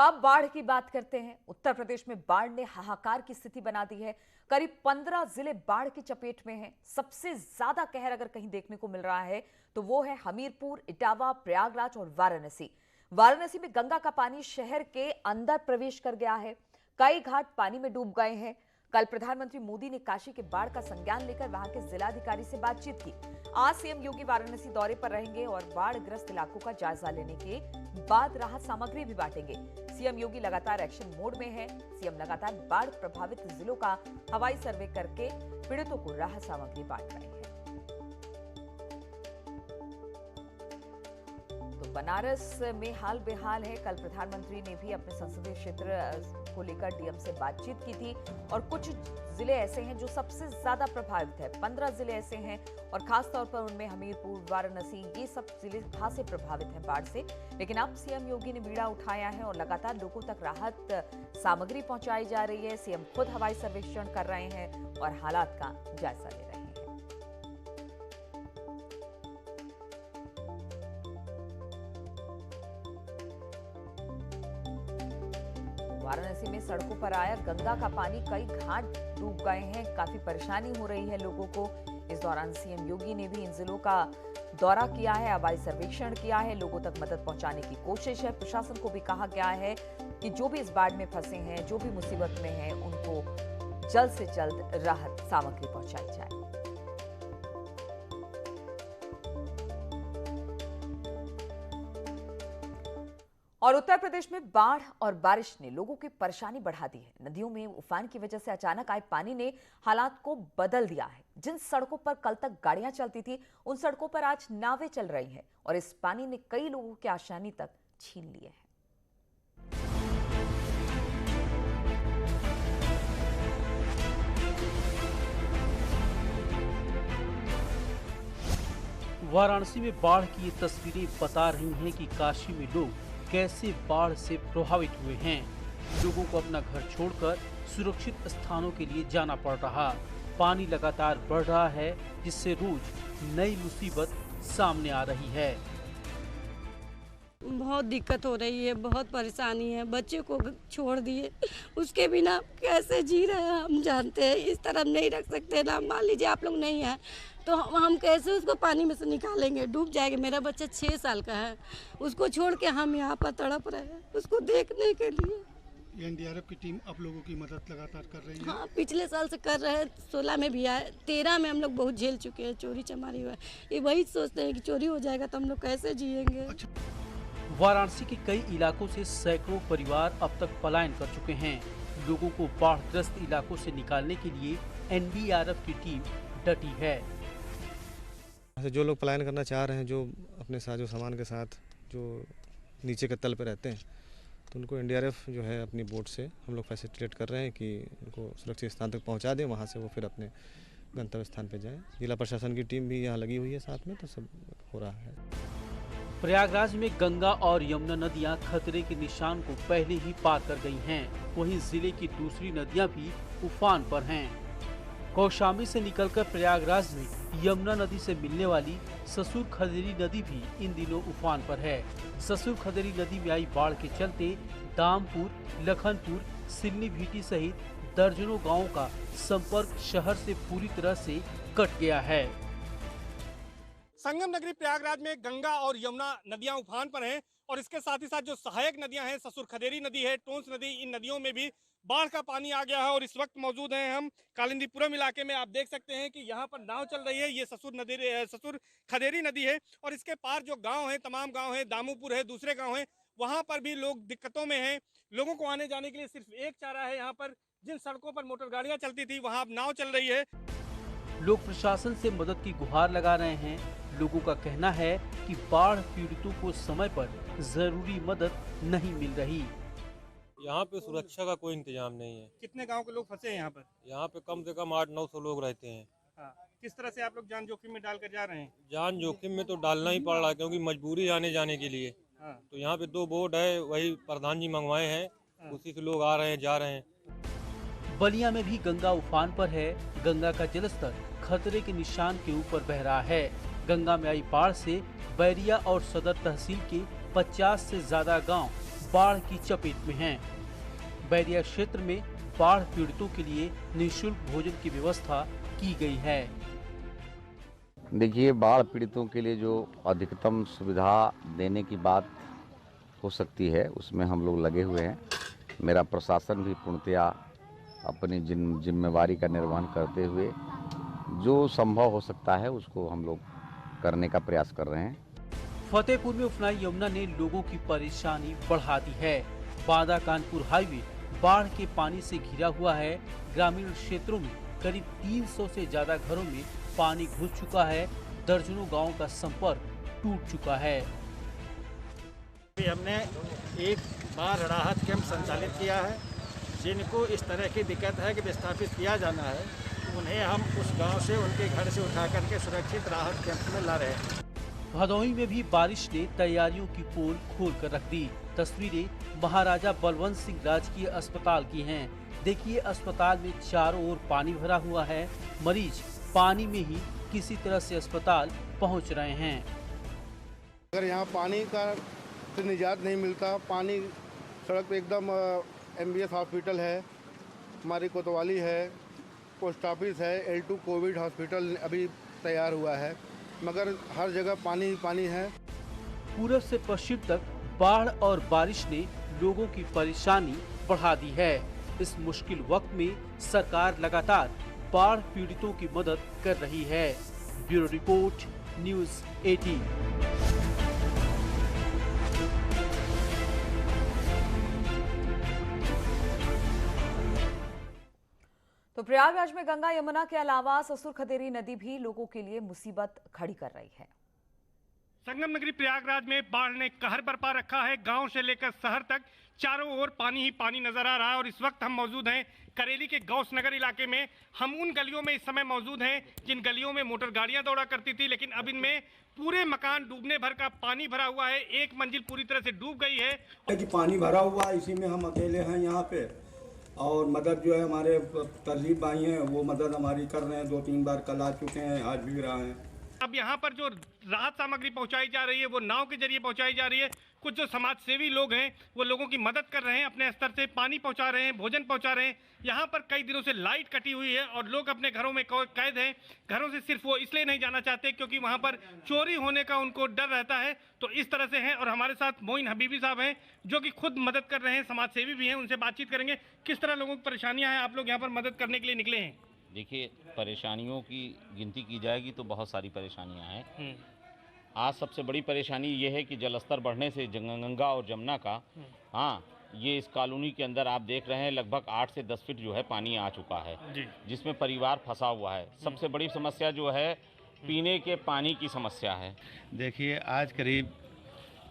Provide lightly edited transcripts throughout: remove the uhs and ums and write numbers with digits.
अब बाढ़ की बात करते हैं। उत्तर प्रदेश में बाढ़ ने हाहाकार की स्थिति बना दी है। करीब 15 जिले बाढ़ की चपेट में हैं। सबसे ज्यादा कहर अगर कहीं देखने को मिल रहा है तो वो है हमीरपुर, इटावा, प्रयागराज और वाराणसी। वाराणसी में गंगा का पानी शहर के अंदर प्रवेश कर गया है। कई घाट पानी में डूब गए हैं। कल प्रधानमंत्री मोदी ने काशी के बाढ़ का संज्ञान लेकर वहां के जिलाधिकारी से बातचीत की। आज सीएम योगी वाराणसी दौरे पर रहेंगे और बाढ़ ग्रस्त इलाकों का जायजा लेने के बाद राहत सामग्री भी बांटेंगे। सीएम योगी लगातार एक्शन मोड में हैं। सीएम लगातार बाढ़ प्रभावित जिलों का हवाई सर्वे करके पीड़ितों को राहत सामग्री बांट रहे हैं। तो बनारस में हाल बेहाल है। कल प्रधानमंत्री ने भी अपने संसदीय क्षेत्र को लेकर डीएम से बातचीत की थी और कुछ जिले ऐसे हैं जो सबसे ज्यादा प्रभावित है। 15 जिले ऐसे हैं और खास तौर पर उनमें हमीरपुर, वाराणसी, ये सब जिले खासे प्रभावित हैं बाढ़ से। लेकिन अब सीएम योगी ने बीड़ा उठाया है और लगातार लोगों तक राहत सामग्री पहुंचाई जा रही है। सीएम खुद हवाई सर्वेक्षण कर रहे हैं और हालात का जायजा ले रहे हैं। वाराणसी में सड़कों पर आया गंगा का पानी, कई घाट डूब गए हैं। काफी परेशानी हो रही है लोगों को। इस दौरान सीएम योगी ने भी इन जिलों का दौरा किया है, हवाई सर्वेक्षण किया है, लोगों तक मदद पहुंचाने की कोशिश है। प्रशासन को भी कहा गया है कि जो भी इस बाढ़ में फंसे हैं, जो भी मुसीबत में हैं, उनको जल्द से जल्द राहत सामग्री पहुंचाई जाए। और उत्तर प्रदेश में बाढ़ और बारिश ने लोगों की परेशानी बढ़ा दी है। नदियों में उफान की वजह से अचानक आए पानी ने हालात को बदल दिया है। जिन सड़कों पर कल तक गाड़ियां चलती थी, उन सड़कों पर आज नावें चल रही हैं और इस पानी ने कई लोगों की आसानी तक छीन लिए हैं। वाराणसी में बाढ़ की ये तस्वीरें बता रही हैं कि काशी में लोग कैसे बाढ़ से प्रभावित हुए हैं। लोगों को अपना घर छोड़कर सुरक्षित स्थानों के लिए जाना पड़ रहा। पानी लगातार बढ़ रहा है, जिससे रोज नई मुसीबत सामने आ रही है। बहुत दिक्कत हो रही है, बहुत परेशानी है। बच्चे को छोड़ दिए, उसके बिना कैसे जी रहे हैं हम जानते हैं। इस तरह नहीं रख सकते ना। मान लीजिए आप लोग नहीं हैं तो हम कैसे उसको पानी में से निकालेंगे, डूब जाएंगे। मेरा बच्चा 6 साल का है, उसको छोड़ के हम यहाँ पर तड़प रहे हैं उसको देखने के लिए। एनडीआरएफ की टीम आप लोगों की मदद लगातार कर रही है। हाँ, पिछले साल से कर रहे हैं, 16 में भी आए, 13 में हम लोग बहुत झेल चुके हैं। चोरी चमारी हुआ है, ये वही सोचते हैं कि चोरी हो जाएगा तो हम लोग कैसे जिएंगे। वाराणसी के कई इलाकों से सैकड़ों परिवार अब तक पलायन कर चुके हैं। लोगों को बाढ़ग्रस्त इलाकों से निकालने के लिए एनडीआरएफ की टीम डटी है। जो लोग पलायन करना चाह रहे हैं, जो अपने साजो सामान के साथ जो नीचे के तल पे रहते हैं, तो उनको एनडीआरएफ जो है अपनी बोट से हम लोग फैसिलिटेट कर रहे हैं कि उनको सुरक्षित स्थान तक पहुंचा दें, वहां से वो फिर अपने गंतव्य स्थान पे जाएं। जिला प्रशासन की टीम भी यहाँ लगी हुई है साथ में, तो सब हो रहा है। प्रयागराज में गंगा और यमुना नदियां खतरे के निशान को पहले ही पार कर गई हैं। वहीं जिले की दूसरी नदियां भी उफान पर हैं। कौशाम्बी से निकलकर प्रयागराज में यमुना नदी से मिलने वाली ससुर खदेरी नदी भी इन दिनों उफान पर है। ससुर खदेरी नदी में आई बाढ़ के चलते दामपुर, लखनपुर, सिल्ली भीटी सहित दर्जनों गांवों का संपर्क शहर से पूरी तरह से कट गया है। संगम नगरी प्रयागराज में गंगा और यमुना नदियां उफान पर हैं और इसके साथ ही साथ जो सहायक नदियां हैं, ससुर खदेरी नदी है, टोंस नदी, इन नदियों में भी बाढ़ का पानी आ गया है। और इस वक्त मौजूद हैं हम कालिंदीपुरम इलाके में। आप देख सकते हैं कि यहाँ पर नाव चल रही है। ये ससुर खदेरी नदी है और इसके पार जो गांव है, तमाम गांव है, दामूपुर है, दूसरे गांव हैं, वहाँ पर भी लोग दिक्कतों में हैं। लोगों को आने जाने के लिए सिर्फ एक चारा है। यहाँ पर जिन सड़कों पर मोटर गाड़ियाँ चलती थी, वहाँ अब नाव चल रही है। लोग प्रशासन से मदद की गुहार लगा रहे हैं। लोगों का कहना है कि बाढ़ पीड़ितों को समय पर जरूरी मदद नहीं मिल रही। यहाँ पे सुरक्षा का कोई इंतजाम नहीं है। कितने गांव के लोग फंसे हैं यहाँ पर? यहाँ पे कम से कम 800-900 लोग रहते हैं। हाँ। किस तरह से आप लोग जान जोखिम में डालकर जा रहे हैं? जान जोखिम में तो डालना ही पड़ रहा है, क्योंकि मजबूरी आने जाने के लिए। हाँ। तो यहाँ पे 2 बोट है, वही प्रधान जी मंगवाए हैं। हाँ। उसी से लोग आ रहे हैं, जा रहे हैं। बलिया में भी गंगा उफान पर है। गंगा का जलस्तर खतरे के निशान के ऊपर बह रहा है। गंगा में आई बाढ़ से बैरिया और सदर तहसील के 50 से ज्यादा गांव बाढ़ की चपेट में हैं। बैरिया क्षेत्र में बाढ़ पीड़ितों के लिए निःशुल्क भोजन की व्यवस्था की गई है। देखिए, बाढ़ पीड़ितों के लिए जो अधिकतम सुविधा देने की बात हो सकती है उसमें हम लोग लगे हुए हैं। मेरा प्रशासन भी पूर्णतया अपनी जिम्मेवारी का निर्वहन करते हुए जो संभव हो सकता है उसको हम लोग करने का प्रयास कर रहे हैं। फतेहपुर में उफनाई यमुना ने लोगों की परेशानी बढ़ा दी है। बांदा कानपुर हाईवे बाढ़ के पानी से घिरा हुआ है। ग्रामीण क्षेत्रों में करीब 300 से ज्यादा घरों में पानी घुस चुका है। दर्जनों गांवों का संपर्क टूट चुका है। हमने एक बार राहत कैंप संचालित किया है। जिनको इस तरह की दिक्कत है कि विस्थापित किया जाना है, उन्हें हम उस गांव से उनके घर से उठा करके सुरक्षित राहत कैंप में ला रहे हैं। भदोही में भी बारिश ने तैयारियों की पोल खोल कर रख दी। तस्वीरें महाराजा बलवंत सिंह राजकीय अस्पताल की हैं। देखिए, अस्पताल में चारों ओर पानी भरा हुआ है। मरीज पानी में ही किसी तरह से अस्पताल पहुंच रहे हैं। अगर यहाँ पानी का से निजात नहीं मिलता, पानी सड़क पे एकदम MBS हॉस्पिटल है, हमारी कोतवाली है, पोस्ट ऑफिस है, L2 कोविड हॉस्पिटल अभी तैयार हुआ है, मगर हर जगह पानी ही पानी है। पूरब से पश्चिम तक बाढ़ और बारिश ने लोगों की परेशानी बढ़ा दी है। इस मुश्किल वक्त में सरकार लगातार बाढ़ पीड़ितों की मदद कर रही है। Bureau report, news 18। तो प्रयागराज में गंगा यमुना के अलावा ससुर खदेरी नदी भी लोगों के लिए मुसीबत खड़ी कर रही है। संगम नगरी प्रयागराज में बाढ़ ने कहर बरपा रखा है। गांव से लेकर शहर तक चारों ओर पानी ही पानी नजर आ रहा है। और इस वक्त हम मौजूद हैं करेली के गौस नगर इलाके में। हम उन गलियों में इस समय मौजूद हैं जिन गलियों में मोटर गाड़ियां दौड़ा करती थी, लेकिन अब इनमें पूरे मकान डूबने भर का पानी भरा हुआ है। एक मंजिल पूरी तरह से डूब गई है। कि पानी भरा हुआ है, इसी में हम अकेले हैं यहाँ पे, और मदद जो है हमारे तरजीब भाई हैं वो मदद हमारी कर रहे हैं। 2-3 बार कल आ चुके हैं, आज भी रहा है। अब यहाँ पर जो राहत सामग्री पहुँचाई जा रही है वो नाव के जरिए पहुँचाई जा रही है। कुछ जो समाज सेवी लोग हैं वो लोगों की मदद कर रहे हैं, अपने स्तर से पानी पहुँचा रहे हैं, भोजन पहुँचा रहे हैं। यहाँ पर कई दिनों से लाइट कटी हुई है और लोग अपने घरों में कैद हैं। घरों से सिर्फ वो इसलिए नहीं जाना चाहते क्योंकि वहाँ पर चोरी होने का उनको डर रहता है। तो इस तरह से हैं। और हमारे साथ मोइन हबीबी साहब हैं जो कि खुद मदद कर रहे हैं, समाज सेवी भी हैं। उनसे बातचीत करेंगे किस तरह लोगों की परेशानियाँ हैं। आप लोग यहाँ पर मदद करने के लिए निकले हैं। देखिए, परेशानियों की गिनती की जाएगी तो बहुत सारी परेशानियां हैं। आज सबसे बड़ी परेशानी ये है कि जलस्तर बढ़ने से गंगा और जमुना का ये इस कॉलोनी के अंदर आप देख रहे हैं लगभग 8 से 10 फीट जो है पानी आ चुका है, जिसमें परिवार फंसा हुआ है। सबसे बड़ी समस्या जो है पीने के पानी की समस्या है। देखिए, आज करीब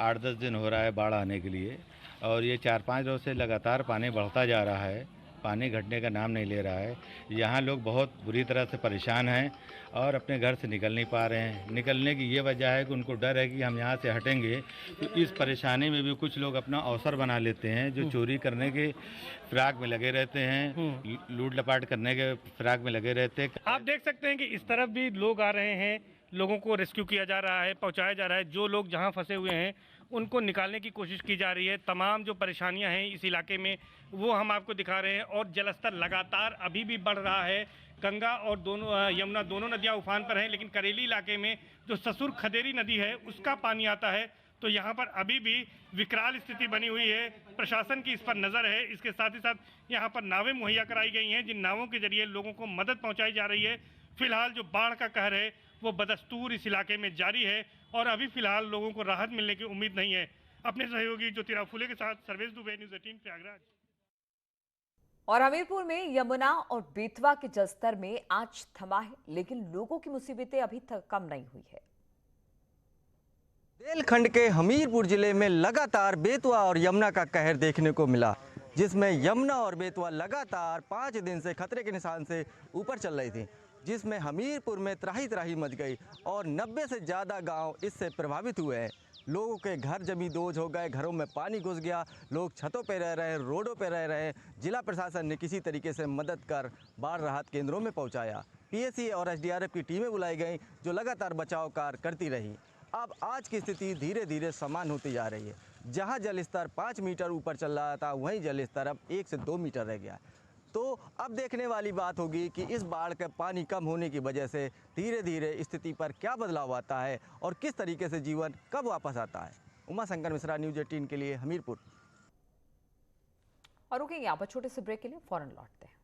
8-10 दिन हो रहा है बाढ़ आने के लिए, और ये 4-5 रोज से लगातार पानी बढ़ता जा रहा है। पानी घटने का नाम नहीं ले रहा है। यहाँ लोग बहुत बुरी तरह से परेशान हैं और अपने घर से निकल नहीं पा रहे हैं। निकलने की ये वजह है कि उनको डर है कि हम यहाँ से हटेंगे तो इस परेशानी में भी कुछ लोग अपना अवसर बना लेते हैं, जो चोरी करने के फिराक में लगे रहते हैं, लूट लपाट करने के फिराक में लगे रहते हैं। आप देख सकते हैं कि इस तरफ भी लोग आ रहे हैं, लोगों को रेस्क्यू किया जा रहा है, पहुँचाया जा रहा है। जो लोग जहाँ फंसे हुए हैं उनको निकालने की कोशिश की जा रही है। तमाम जो परेशानियां हैं इस इलाके में वो हम आपको दिखा रहे हैं। और जलस्तर लगातार अभी भी बढ़ रहा है। गंगा और यमुना दोनों नदियां उफान पर हैं, लेकिन करेली इलाके में जो ससुर खदेरी नदी है उसका पानी आता है। तो यहाँ पर अभी भी विकराल स्थिति बनी हुई है। प्रशासन की इस पर नज़र है। इसके साथ ही साथ यहाँ पर नावें मुहैया कराई गई हैं, जिन नावों के जरिए लोगों को मदद पहुँचाई जा रही है। फिलहाल जो बाढ़ का कहर है वो बदस्तूर इस इलाके में जारी है और अभी फिलहाल लोगों को राहत मिलने की उम्मीद नहीं है। अपने सहयोगी ज्योतिराव फुले के साथ सर्वेश दुबे, न्यूज़ 18 प्रयागराज। और हमीरपुर में यमुना और बेतवा के जलस्तर में आज थमा है, लेकिन लोगों की मुसीबतें अभी तक कम नहीं हुई है। बुंदेलखंड के हमीरपुर जिले में लगातार बेतवा और यमुना का कहर देखने को मिला, जिसमें यमुना और बेतवा लगातार 5 दिन से खतरे के निशान से ऊपर चल रही थी, जिसमें हमीरपुर में त्राही त्राही मच गई और 90 से ज़्यादा गांव इससे प्रभावित हुए हैं। लोगों के घर जमींदोज हो गए, घरों में पानी घुस गया, लोग छतों पे रह रहे हैं, रोडों पे रह रहे हैं। जिला प्रशासन ने किसी तरीके से मदद कर बाढ़ राहत केंद्रों में पहुंचाया। पीएसी और SDRF की टीमें बुलाई गईं जो लगातार बचाव कार्य करती रही। अब आज की स्थिति धीरे धीरे सामान्य होती जा रही है। जहां जल स्तर 5 मीटर ऊपर चल रहा था, वहीं जल स्तर अब 1 से 2 मीटर रह गया। तो अब देखने वाली बात होगी कि इस बाढ़ का पानी कम होने की वजह से धीरे धीरे स्थिति पर क्या बदलाव आता है और किस तरीके से जीवन कब वापस आता है। उमाशंकर मिश्रा, न्यूज़ 18 के लिए हमीरपुर। और रुकेंगे यहाँ पर छोटे से ब्रेक के लिए, फौरन लौटते हैं।